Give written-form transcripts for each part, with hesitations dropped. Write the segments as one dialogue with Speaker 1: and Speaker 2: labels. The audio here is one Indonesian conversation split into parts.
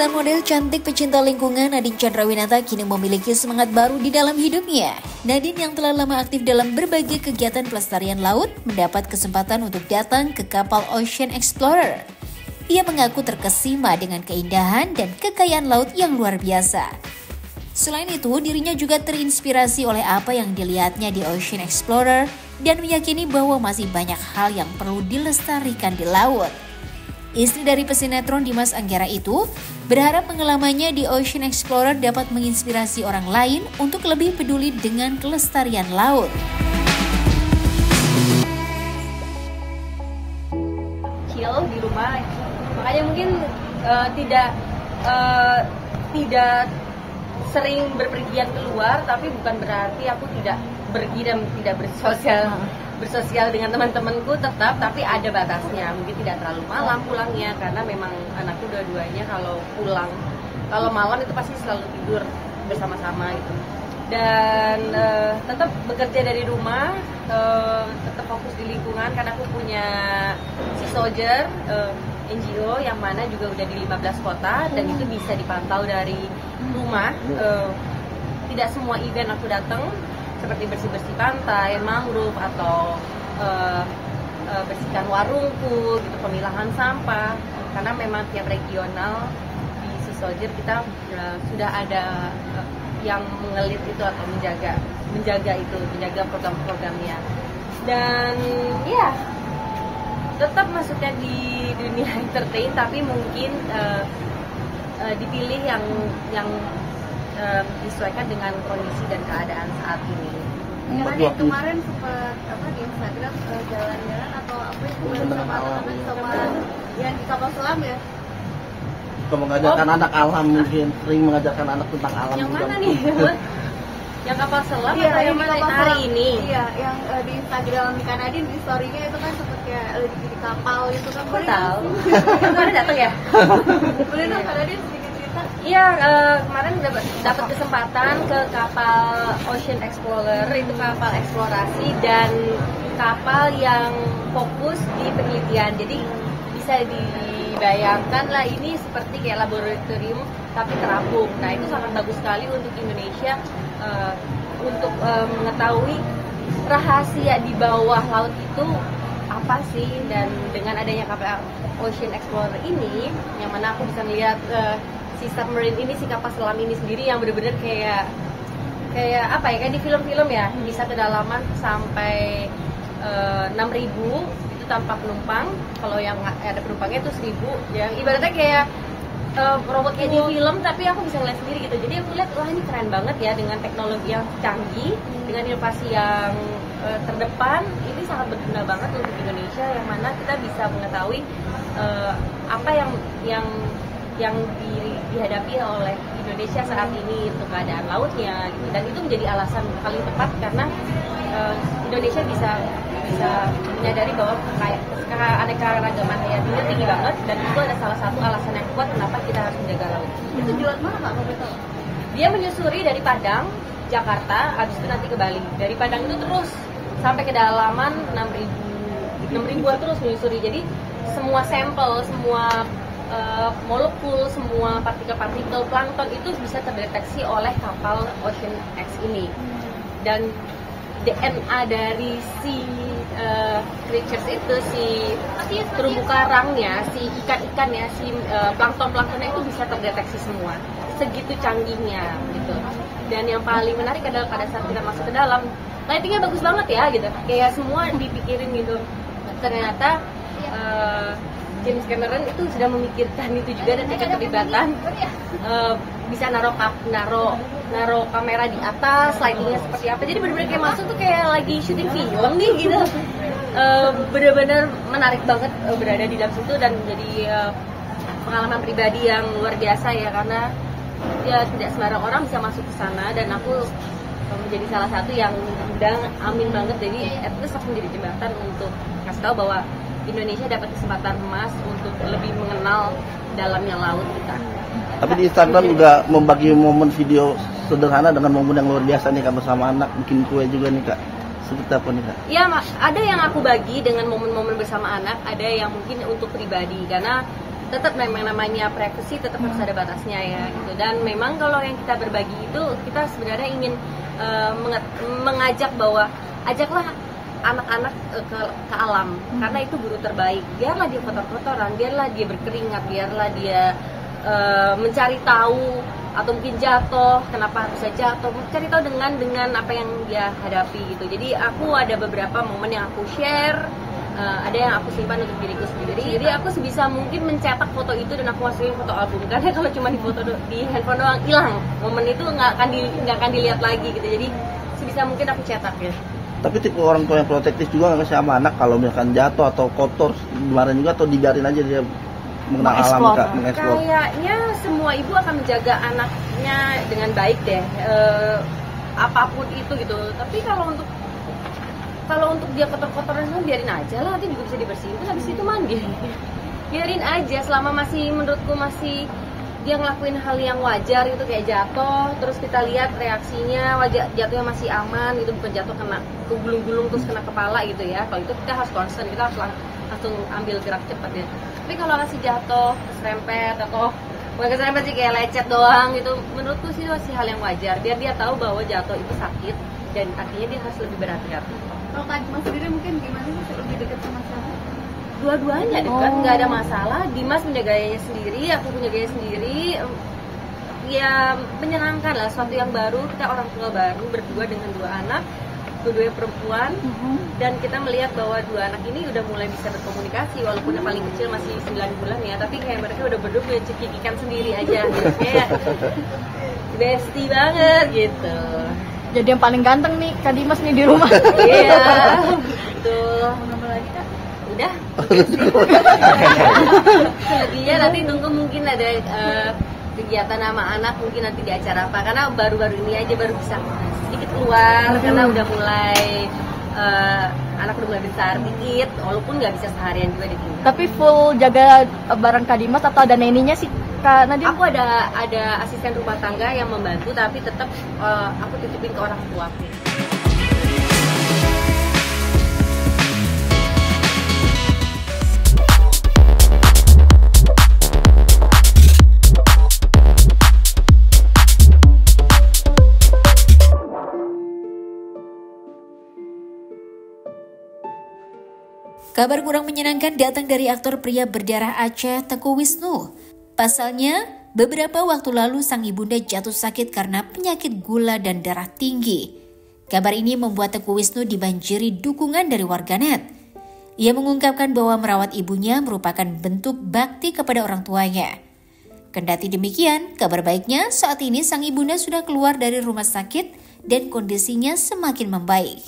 Speaker 1: Mantan model cantik pecinta lingkungan Nadine Chandrawinata kini memiliki semangat baru di dalam hidupnya. Nadine yang telah lama aktif dalam berbagai kegiatan pelestarian laut mendapat kesempatan untuk datang ke kapal Ocean Explorer. Ia mengaku terkesima dengan keindahan dan kekayaan laut yang luar biasa. Selain itu, dirinya juga terinspirasi oleh apa yang dilihatnya di Ocean Explorer dan meyakini bahwa masih banyak hal yang perlu dilestarikan di laut. Istri dari pesinetron Dimas Anggara itu berharap pengalamannya di Ocean Explorer dapat menginspirasi orang lain untuk lebih peduli dengan kelestarian laut.
Speaker 2: Chill di rumah, makanya mungkin tidak sering berpergian keluar, tapi bukan berarti aku tidak pergi dan tidak bersosial dengan teman-temanku tetap, tapi ada batasnya. Mungkin tidak terlalu malam pulangnya karena memang anakku dua-duanya kalau malam itu pasti selalu tidur bersama-sama gitu. Dan tetap bekerja dari rumah, tetap fokus di lingkungan karena aku punya Sea Soldier NGO yang mana juga udah di 15 kota dan itu bisa dipantau dari rumah. Tidak semua event aku datang, seperti bersih-bersih pantai, mangrove, atau bersihkan warungku, gitu, pemilahan sampah. Karena memang tiap regional di Sea Soldier kita sudah ada yang mengelit itu atau menjaga program-programnya. Dan ya, tetap masuknya di dunia entertain, tapi mungkin dipilih yang disesuaikan dengan kondisi dan keadaan saat ini.
Speaker 3: Karena kemarin sempat di Instagram jalan-jalan atau apa itu sama yang di kapal selam ya?
Speaker 4: Mengajarkan anak alam, mungkin sering mengajarkan anak tentang alam.
Speaker 2: Yang
Speaker 4: juga.
Speaker 2: mana nih? Yang kapal selam
Speaker 3: iya,
Speaker 2: atau yang mana hari ini?
Speaker 3: Iya, yang di Instagram Kak Nadine di story-nya itu kan sempat kayak lagi di kapal itu kan.
Speaker 2: Kok tahu? Kemarin datang ya?
Speaker 3: Boleh dong Kak Nadine sedikit cerita?
Speaker 2: Iya, kemarin dapat kesempatan ke kapal Ocean Explorer, itu kapal eksplorasi dan kapal yang fokus di penelitian. Jadi bisa dibayangkan lah ini seperti kayak laboratorium tapi terapung. Nah itu sangat bagus sekali untuk Indonesia untuk mengetahui rahasia di bawah laut itu apa sih, dan dengan adanya kapal Ocean Explorer ini yang mana aku bisa melihat si submarine ini, si kapal selam ini sendiri yang benar-benar kayak apa ya, kayak di film-film ya, bisa kedalaman sampai 6.000 itu tanpa penumpang. Kalau yang ada penumpangnya itu 1.000, yang ibaratnya kayak robot kayak di film, tapi aku bisa ngeliat sendiri gitu. Jadi aku lihat, wah ini keren banget ya, dengan teknologi yang canggih, dengan inovasi yang terdepan. Ini sangat berguna banget untuk Indonesia, yang mana kita bisa mengetahui apa yang dihadapi oleh Indonesia saat ini untuk keadaan lautnya gitu. Dan itu menjadi alasan paling tepat karena Indonesia bisa menyadari bahwa keanekaragaman hayatinya tinggi banget, dan itu ada salah satu alasan yang kuat kenapa kita harus menjaga laut.
Speaker 3: Itu di laut mana Kak? Betul.
Speaker 2: Dia menyusuri dari Padang, Jakarta, habis itu nanti ke Bali. Dari Padang itu terus sampai kedalaman 6.000-an terus menyusuri. Jadi semua sampel, semua molekul, semua partikel-partikel plankton itu bisa terdeteksi oleh kapal Ocean X ini. Dan DNA dari si creatures itu, si terumbu karangnya, si ikan-ikannya, si plankton-planktonnya itu bisa terdeteksi semua. Segitu canggihnya gitu. Dan yang paling menarik adalah pada saat kita masuk ke dalam, lightingnya bagus banget ya gitu. Kayak semua dipikirin gitu. Ternyata James Cameron itu sudah memikirkan itu juga, dan ada keterlibatan bisa naruh kamera di atas, lightingnya seperti apa. Jadi benar-benar kayak masuk tuh kayak lagi syuting film nih gitu. Benar-benar menarik banget berada di dalam situ, dan menjadi pengalaman pribadi yang luar biasa ya, karena ya tidak sembarang orang bisa masuk ke sana, dan aku menjadi salah satu yang undang. Amin banget. Jadi itu menjadi jembatan untuk kasih tahu bahwa Indonesia dapat kesempatan emas untuk lebih mengenal dalamnya laut kita.
Speaker 4: Tapi di Instagram juga membagi momen video sederhana dengan momen yang luar biasa nih Kak, bersama anak, bikin kue juga nih Kak. Seperti apa nih Kak?
Speaker 2: Ya, ada yang aku bagi dengan momen-momen bersama anak, ada yang mungkin untuk pribadi, karena tetap memang namanya privacy tetap harus ada batasnya ya gitu. Dan memang kalau yang kita berbagi itu kita sebenarnya ingin mengajak bahwa ajaklah anak-anak ke alam, karena itu guru terbaik. Biarlah dia kotor-kotoran, biarlah dia berkeringat, biarlah dia mencari tahu atau mungkin jatuh, kenapa harus jatuh, mencari tahu dengan apa yang dia hadapi gitu. Jadi aku ada beberapa momen yang aku share, ada yang aku simpan untuk diriku sendiri. Jadi aku sebisa mungkin mencetak foto itu dan aku masukin foto album, karena kalau cuma di foto di handphone doang hilang, momen itu nggak akan dilihat lagi gitu. Jadi sebisa mungkin aku cetak ya.
Speaker 4: Tapi tipe orang tua yang protektif juga nggak sama anak kalau misalkan jatuh atau kotor kemarin juga, atau dibiarin aja dia mengenal alam, mengeksplor?
Speaker 2: Kayaknya semua ibu akan menjaga anaknya dengan baik deh, apapun itu gitu. Tapi kalau untuk dia kotor-kotoran biarin aja lah, nanti juga bisa dibersihin, terus habis itu mandi. Biarin aja selama menurutku masih dia ngelakuin hal yang wajar gitu, kayak jatuh terus kita lihat reaksinya, jatuhnya masih aman gitu, bukan jatuh kena ke gulung-gulung terus kena kepala gitu ya. Kalau itu kita harus concern, kita harus langsung ambil gerak cepat ya. Tapi kalau masih jatuh, keserempet atau bukan keserempet sih, kayak lecet doang gitu, menurutku sih masih hal yang wajar, biar dia tahu bahwa jatuh itu sakit dan artinya dia harus lebih berhati-hati.
Speaker 3: Kalau Kak Dimas sendiri mungkin gimana sih, lebih dekat sama siapa?
Speaker 2: Dua-duanya dekat, nggak ada masalah. Dimas punya gayanya sendiri, aku punya gaya sendiri. Ya menyenangkan lah, sesuatu yang baru. Kita orang tua baru berdua dengan 2 anak, dua-duanya perempuan, dan kita melihat bahwa 2 anak ini udah mulai bisa berkomunikasi, walaupun yang paling kecil masih 9 bulan ya, tapi kayak mereka udah berdua punya cekikikan sendiri aja gitu. Kayak bestie banget gitu.
Speaker 5: Jadi yang paling ganteng nih Kak Dimas nih di rumah.
Speaker 2: Iya, betul.
Speaker 3: Mau nambah lagi Kak?
Speaker 2: Udah. Selebihnya nanti tunggu mungkin ada kegiatan sama anak, mungkin nanti di acara apa, karena baru-baru ini aja baru bisa sedikit keluar, karena udah mulai anak udah mulai besar dikit, walaupun nggak bisa seharian juga di sini.
Speaker 5: Tapi full jaga bareng Kak Dimas atau ada neninya sih Kak Nadia?
Speaker 2: Aku ada asisten rumah tangga yang membantu, tapi tetap aku titipin ke orang tua.
Speaker 1: Kabar kurang menyenangkan datang dari aktor pria berdarah Aceh, Teuku Wisnu. Pasalnya, beberapa waktu lalu sang ibunda jatuh sakit karena penyakit gula dan darah tinggi. Kabar ini membuat Teuku Wisnu dibanjiri dukungan dari warganet. Ia mengungkapkan bahwa merawat ibunya merupakan bentuk bakti kepada orang tuanya. Kendati demikian, kabar baiknya saat ini sang ibunda sudah keluar dari rumah sakit dan kondisinya semakin membaik.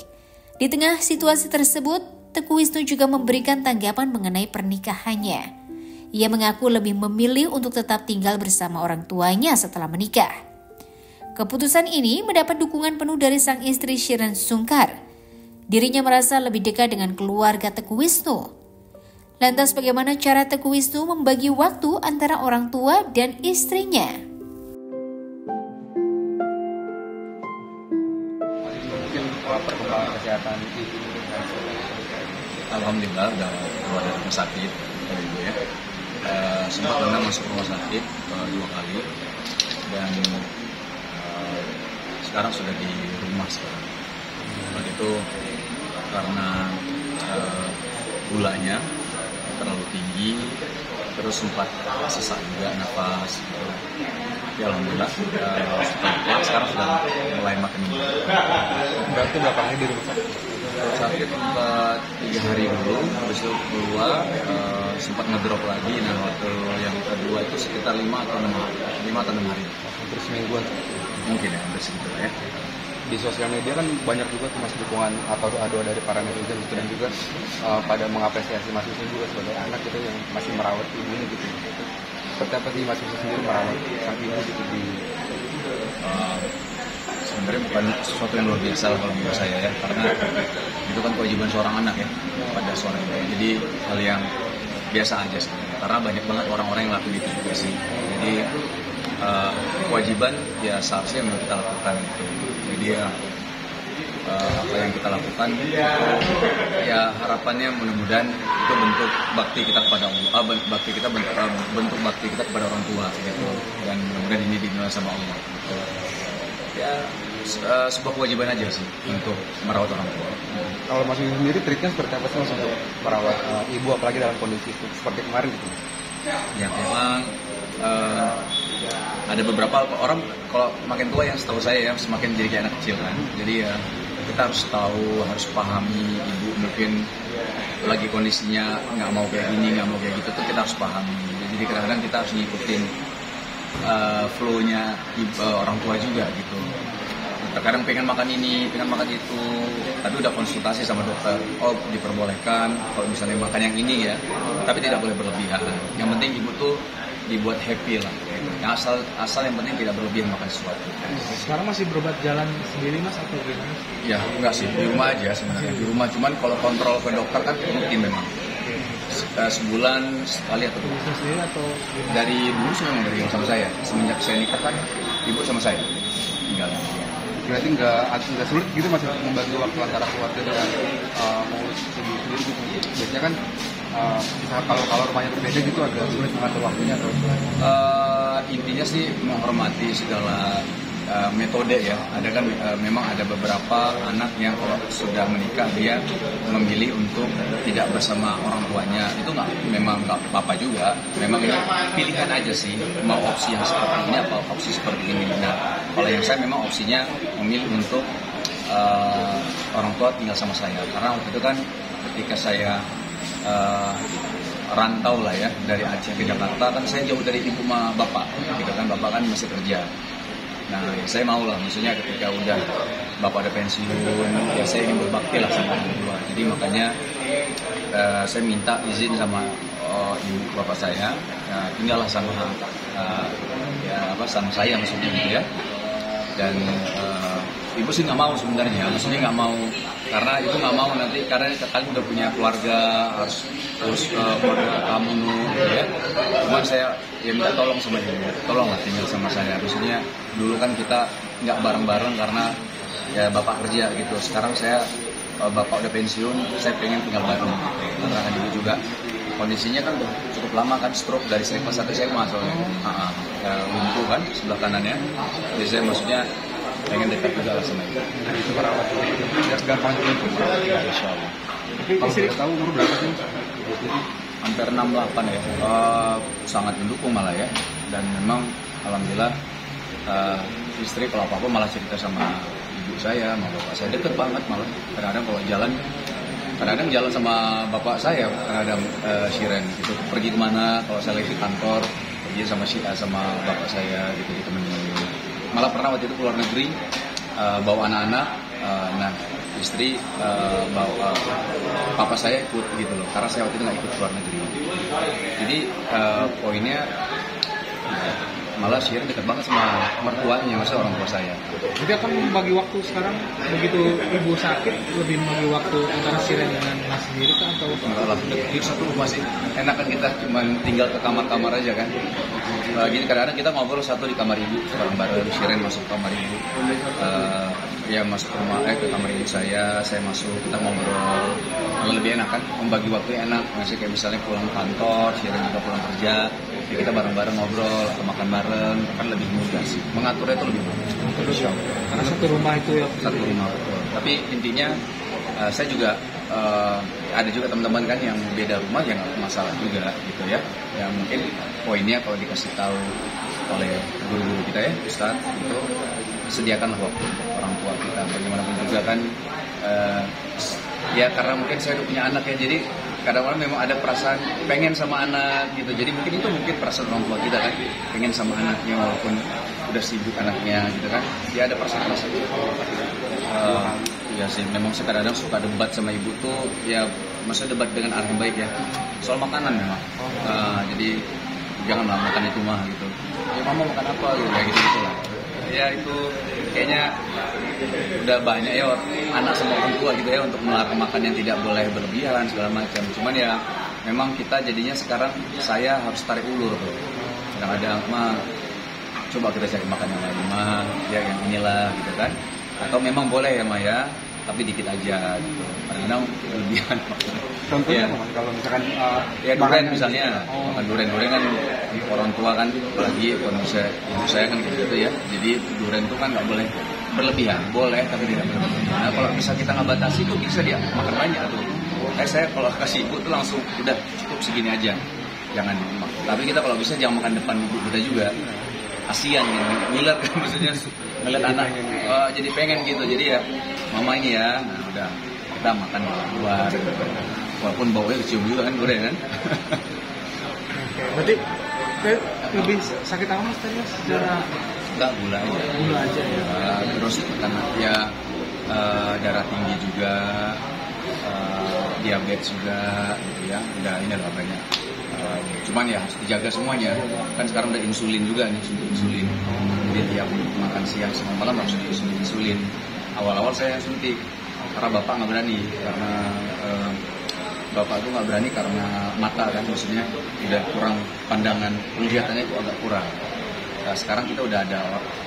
Speaker 1: Di tengah situasi tersebut, Teuku Wisnu juga memberikan tanggapan mengenai pernikahannya. Ia mengaku lebih memilih untuk tetap tinggal bersama orang tuanya setelah menikah. Keputusan ini mendapat dukungan penuh dari sang istri Shiren Sungkar. Dirinya merasa lebih dekat dengan keluarga Teuku Wisnu. Lantas bagaimana cara Teuku Wisnu membagi waktu antara orang tua dan istrinya?
Speaker 6: Mungkin perkembangan kesehatan alhamdulillah udah keluar dari rumah sakit dari ibu ya. Sempat pernah masuk rumah sakit 2 kali dan sekarang sudah di rumah sekarang. Waktu itu karena gulanya terlalu tinggi, terus sempat sesak juga nafas gitu. Ya alhamdulillah sekarang sudah mulai makin membaik.
Speaker 7: Berarti berapa hari di rumah sakit?
Speaker 6: Sakit 3 hari dulu, habis itu keluar sempat ngedrop lagi. Nah waktu yang kedua itu sekitar 5 atau 6 hari.
Speaker 7: Hampir semingguan
Speaker 6: Mungkin ya, hampir segitu ya.
Speaker 7: Di sosial media kan banyak juga mas dukungan atau doa dari para netizen gitu, dan juga pada mengapresiasi Mas Wisnu juga sebagai anak gitu yang masih merawat ibunya gitu. Seperti apa sih Mas Wisnu sendiri merawat sang ibu gitu di
Speaker 6: sebenarnya bukan sesuatu yang luar biasa kalau menurut saya ya, karena itu kan kewajiban seorang anak ya pada seorang ibu. Jadi hal yang biasa aja sebenarnya, karena banyak banget orang-orang yang lakuin itu juga sih. Jadi kewajiban ya seharusnya memang kita lakukan gitu. Jadi ya apa yang kita lakukan. Ya harapannya mudah-mudahan itu bentuk bakti kita kepada Allah, bentuk bakti kita kepada orang tua gitu. Dan mudah-mudahan ini dinilai sama Allah gitu. Ya sebuah kewajiban aja sih untuk merawat orang tua.
Speaker 7: Kalau Mas Yudi sendiri treatnya seperti apa sih Mas untuk merawat ibu apalagi dalam kondisi itu seperti kemarin gitu?
Speaker 6: Ya memang ada beberapa orang kalau makin tua yang setahu saya ya semakin jadi kayak anak kecil kan. Jadi ya kita harus tahu, harus pahami ibu mungkin lagi kondisinya nggak mau kayak gini, nggak mau kayak gitu tuh kita harus pahami. Jadi kadang-kadang kita harus ngikutin flow-nya orang tua juga gitu. Terkadang pengen makan ini, pengen makan itu, tapi udah konsultasi sama dokter, oh diperbolehkan kalau misalnya makan yang ini ya, tapi tidak boleh berlebihan. Yang penting ibu tuh dibuat happy lah. Asal yang penting tidak berlebihan makan sesuatu.
Speaker 8: Sekarang masih berobat jalan sendiri Mas atau gimana?
Speaker 6: Ya enggak sih, di rumah aja sebenarnya. Di rumah, cuman kalau kontrol ke dokter kan rutin memang. Sebulan sekali atau dua.
Speaker 8: Sendiri atau gimana?
Speaker 6: Dari dulu sih memang dari sama saya. Semenjak saya nikah kan ibu sama saya tinggal.
Speaker 7: Berarti nggak sulit gitu Mas membagi waktu antara keluarga dengan mengurus ibu sendiri gitu. Biasanya kan kalau rumahnya berbeda gitu agak sulit mengatur waktunya atau
Speaker 6: intinya sih menghormati segala metode ya. Ada kan memang ada beberapa anak yang kalau sudah menikah dia memilih untuk tidak bersama orang tuanya. Itu memang nggak apa-apa juga. Memang ini pilihan aja sih mau opsi yang seperti ini atau opsi seperti ini. Nah kalau yang saya memang opsinya memilih untuk orang tua tinggal sama saya. Karena waktu itu kan ketika saya rantau lah ya dari Aceh ke Jakarta kan saya jauh dari ibu sama bapak. Ketika kan bapak kan masih kerja. Nah, saya mau lah, maksudnya ketika udah bapak ada pensiun, ya saya ingin berbakti lah sama orang tua. Jadi makanya saya minta izin sama ibu bapak saya, tinggallah sama sama saya maksudnya gitu ya. Dan ibu sih nggak mau sebenarnya, maksudnya nggak mau karena ibu nggak mau nanti karena kan udah punya keluarga harus keluarga kamu gitu ya. Cuman saya ya minta tolong sama ibu, tolonglah tinggal sama saya. Maksudnya dulu kan kita nggak bareng-bareng karena ya bapak kerja gitu. Sekarang saya bapak udah pensiun, saya pengen tinggal bareng. Karena kan ibu juga kondisinya kan udah cukup lama kan stroke dari SMA sampai SMA soalnya lumpuh kan sebelah kanannya. Jadi saya maksudnya pengen dekat juga lah sama ibu.
Speaker 7: Nah itu merawat ya gampang gitu.
Speaker 6: Ya insya Allah.
Speaker 7: Tapi istri tahu umur berapa sih?
Speaker 6: Hampir 68 ya. Sangat mendukung malah ya. Dan memang alhamdulillah istri kalau apa-apa malah cerita sama ibu saya, sama bapak saya deket banget malah. Kadang-kadang kalau kadang-kadang jalan sama bapak saya, kadang-kadang Shiren gitu. Pergi kemana kalau saya lagi di kantor, pergi sama bapak saya gitu ditemenin. Malah pernah waktu itu keluar negeri bawa anak-anak, nah istri bawa papa saya ikut gitu loh, karena saya waktu itu nggak ikut keluar negeri. Jadi poinnya malah Shiren dekat banget sama mertuanya, maksudnya orang tua saya.
Speaker 8: Jadi akan membagi waktu sekarang begitu ibu sakit lebih membagi waktu antara Shiren dengan Mas sendiri kan atau
Speaker 6: enggak lah, di satu rumah sih enak kan kita cuma tinggal ke kamar-kamar aja kan. Gini kadang-kadang kita ngobrol satu di kamar ibu bareng-bareng, Shiren masuk kamar ibu, ya masuk rumah ke kamar ibu saya masuk, kita ngobrol. Malah lebih enak kan, membagi waktu enak. Masih kayak misalnya pulang kantor, Shiren juga pulang kerja, ya kita bareng-bareng ngobrol atau makan bareng, kan lebih mudah sih. Mengaturnya itu lebih mudah.
Speaker 8: Karena satu rumah itu ya.
Speaker 6: Satu rumah betul. Tapi intinya saya juga ada juga teman-teman kan yang beda rumah yang masalah juga gitu ya. Yang mungkin poinnya kalau dikasih tahu oleh guru-guru kita ya, Ustaz, itu sediakanlah waktu untuk orang tua kita. Bagaimanapun juga kan ya karena mungkin saya udah punya anak ya, jadi kadang-kadang memang ada perasaan pengen sama anak gitu. Jadi mungkin perasaan orang tua kita kan, pengen sama anaknya walaupun udah sibuk anaknya gitu kan. Ya ada perasaan-perasaan itu. Ya sih, memang saya kadang-kadang suka debat sama ibu tuh, ya maksudnya debat dengan arah yang baik ya. Soal makanan memang. Jadi janganlah makan itu mah gitu. Ya mama makan apa gitu, kayak gitu lah. Ya itu kayaknya udah banyak ya anak sama orang tua gitu ya untuk melarang makan yang tidak boleh berlebihan segala macam. Cuman ya memang kita jadinya sekarang saya harus tarik ulur tuh. Kadang-kadang mah coba kita cari makan yang lain mah, ya yang inilah gitu kan. Atau memang boleh ya Maya, tapi dikit aja gitu. Kadang-kadang kelebihan.
Speaker 7: Contohnya
Speaker 6: Ya.
Speaker 7: kalau misalkan
Speaker 6: Ya durian misalnya, makan durian kan orang tua kan, apalagi kalau misalnya ibu saya kan kayak gitu ya. Jadi durian itu kan nggak boleh berlebihan, boleh tapi tidak berlebihan. Nah kalau bisa kita nggak batasi itu bisa dia makan banyak tuh. Saya kalau kasih ibu tuh langsung udah cukup segini aja, jangan dimakan. Tapi kita kalau bisa jangan makan depan ibu kita juga. Kasian ya, ngiler kan maksudnya ngeliat anak jadi pengen gitu. Jadi ya mama ini ya, nah udah kita makan di luar. Walaupun baunya kecium juga kan durian kan.
Speaker 8: Berarti lebih sakit apa mas tadi secara
Speaker 6: Enggak, gula aja ya. Terus karena dia darah tinggi juga, diabetes juga gitu ya. Udah ini lah banyak. Cuman ya harus dijaga semuanya. Kan sekarang udah insulin juga nih, suntik insulin. Jadi tiap makan siang sama malam harus suntik insulin. Awal-awal saya suntik karena bapak nggak berani, karena bapak itu nggak berani karena mata kan, maksudnya udah kurang pandangan, penglihatannya itu agak kurang. Nah, sekarang kita udah ada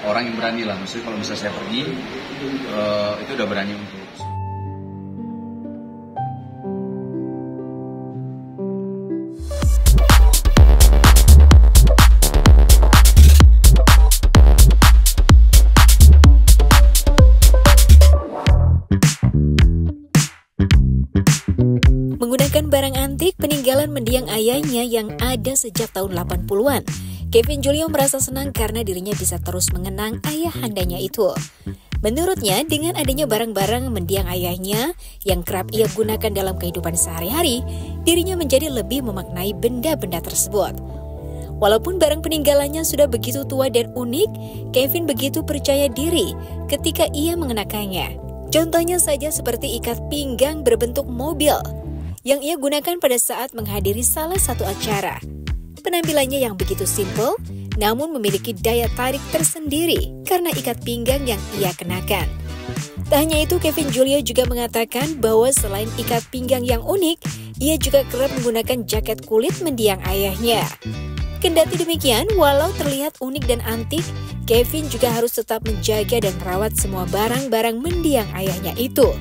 Speaker 6: orang yang berani lah, maksudnya kalau misalnya saya pergi itu udah berani untuk.
Speaker 1: Menggunakan barang antik peninggalan mendiang ayahnya yang ada sejak tahun 80-an, Kevin Julio merasa senang karena dirinya bisa terus mengenang ayahandanya itu. Menurutnya, dengan adanya barang-barang mendiang ayahnya yang kerap ia gunakan dalam kehidupan sehari-hari, dirinya menjadi lebih memaknai benda-benda tersebut. Walaupun barang peninggalannya sudah begitu tua dan unik, Kevin begitu percaya diri ketika ia mengenakannya. Contohnya saja seperti ikat pinggang berbentuk mobil yang ia gunakan pada saat menghadiri salah satu acara. Penampilannya yang begitu simpel, namun memiliki daya tarik tersendiri karena ikat pinggang yang ia kenakan. Tak hanya itu, Kevin Julio juga mengatakan bahwa selain ikat pinggang yang unik, ia juga kerap menggunakan jaket kulit mendiang ayahnya. Kendati demikian, walau terlihat unik dan antik, Kevin juga harus tetap menjaga dan merawat semua barang-barang mendiang ayahnya itu.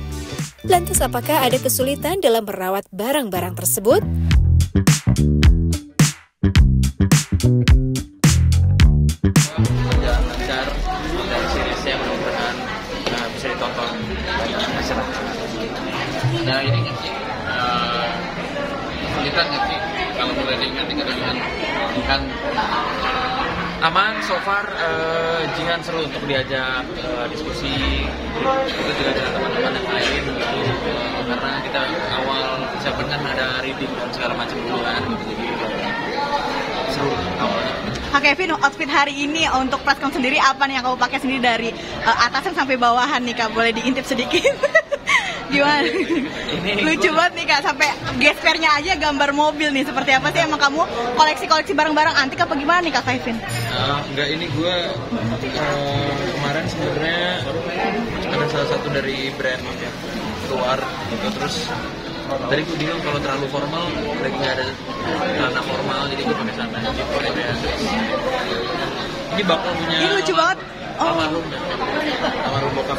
Speaker 1: Lantas apakah ada kesulitan dalam merawat barang-barang tersebut?
Speaker 9: Lancar dari seriesnya mudah-mudahan bisa ditonton banyak masyarakat. Nah ini kesulitan nggak sih kalau mulai dengan kan aman so far. Jihan seru untuk diajak diskusi, itu juga ada teman-teman yang lain gitu, karena kita awal siapa kan ada reading dan segala macam dulu kan gitu, jadi seru awalnya.
Speaker 3: Kak Kevin, outfit hari ini untuk presscon sendiri apa nih yang kamu pakai sendiri dari atasan sampai bawahan nih Kak? Boleh diintip sedikit? Gimana? Lucu banget nih Kak, sampai gespernya aja gambar mobil nih. Seperti apa sih emang kamu koleksi barang-barang antik apa gimana nih Kak Kevin?
Speaker 9: Enggak, ini gue kemarin sebenarnya ada salah satu dari brand luar gitu, terus tadi gue bingung kalau terlalu formal, lagi nggak ada celana formal, jadi gue pakai celana gitu ya. Ini bakal punya.
Speaker 3: Ini lucu banget.
Speaker 9: Almarhum bokap.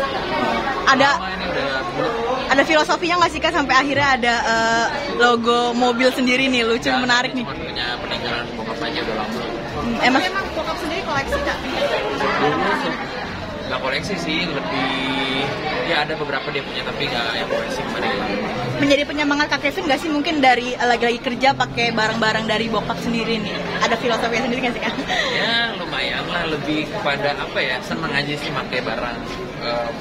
Speaker 3: Ada filosofinya nggak sih Kak sampai akhirnya ada logo mobil sendiri nih, lucu dan menarik nih.
Speaker 9: Cuma punya peninggalan bokap aja udah lama.
Speaker 3: Emang bokap sendiri koleksi Kak?
Speaker 9: Nggak koleksi sih, lebih ya ada beberapa dia punya tapi nggak yang koleksi kemarin.
Speaker 3: Menjadi penyemangat Kak Kevin nggak sih mungkin dari lagi-lagi kerja pakai barang-barang dari bokap sendiri nih? Ada filosofinya sendiri nggak sih Kak?
Speaker 9: Ya lumayan lah, lebih kepada apa ya, seneng aja sih pakai barang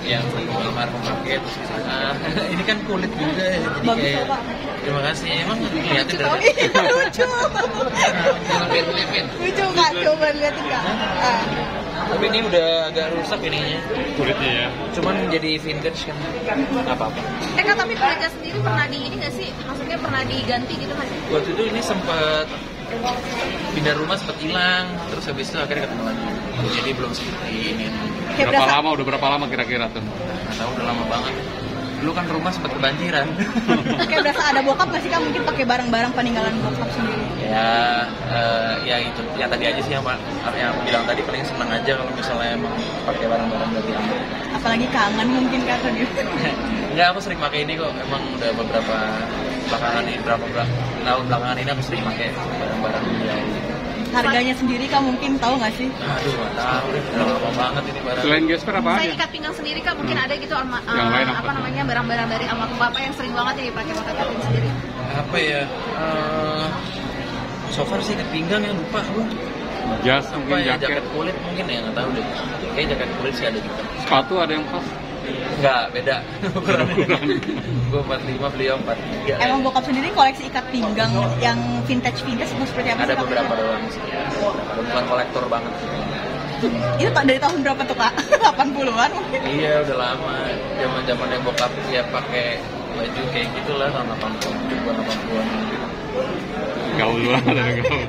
Speaker 9: yang almarhum pakai. Ini kan kulit juga ya, jadi kayak terima kasih, emang ngeliatin dari
Speaker 3: lucu. Lucu Kak, coba liatin Kak.
Speaker 9: Tapi ini udah agak rusak ininya kulitnya ya. Cuman jadi vintage kan, apa-apa.
Speaker 2: Kak, tapi kulit sendiri pernah di ini nggak sih? Maksudnya pernah diganti gitu nggak sih?
Speaker 9: Waktu itu ini sempat pindah rumah, sempat hilang, terus habis itu akhirnya ketemu lagi. Jadi belum seperti ini.
Speaker 7: Udah berapa lama kira-kira tuh?
Speaker 9: Nggak tahu, udah lama banget. dulu kan rumah sempat kebanjiran.
Speaker 3: Kayak berasa ada bokap nggak sih Kak? Mungkin pakai barang-barang peninggalan bokap sendiri.
Speaker 9: Ya itu yang tadi aja sih yang aku bilang tadi, paling senang aja kalau misalnya emang pakai barang-barang dari anak.
Speaker 3: Apalagi kangen mungkin Kak atau gitu.
Speaker 9: Enggak, aku sering pakai ini kok. Emang udah beberapa tahun belakangan ini aku sering pakai barang-barang dia.
Speaker 3: Harganya sendiri Kak mungkin tahu nggak sih?
Speaker 9: Aduh, nggak tahu deh, udah lama banget ini barang.
Speaker 8: Selain gesper apa
Speaker 10: Saya
Speaker 8: aja?
Speaker 10: ikat pinggang sendiri Kak, mungkin ada gitu
Speaker 8: Yang lain apa?
Speaker 10: namanya barang-barang dari almarhum Bapak yang sering banget ya dipakai pakai ikatin sendiri.
Speaker 9: Apa ya? So far sih ikat pinggang yang lupa aku.
Speaker 8: Jas
Speaker 9: Apa
Speaker 8: mungkin,
Speaker 9: ya,
Speaker 8: jaket.
Speaker 9: jaket kulit mungkin ya, nggak tahu deh. Kayak jaket kulit sih ada juga.
Speaker 8: Sepatu ada yang pas.
Speaker 9: Enggak, beda. Gue 45, beliau 43.
Speaker 3: Emang bokap sendiri koleksi ikat pinggang yang vintage seperti apa sih
Speaker 9: Ada
Speaker 3: Kak?
Speaker 9: beberapa doang sih. Bukan kolektor banget.
Speaker 3: Itu dari tahun berapa tuh Kak? 80-an mungkin?
Speaker 9: Iya, udah lama. Zaman-zamannya bokap ya pakai baju kayak gitulah tahun 80-an, 80-an gitu.
Speaker 8: Gaul banget, gaul.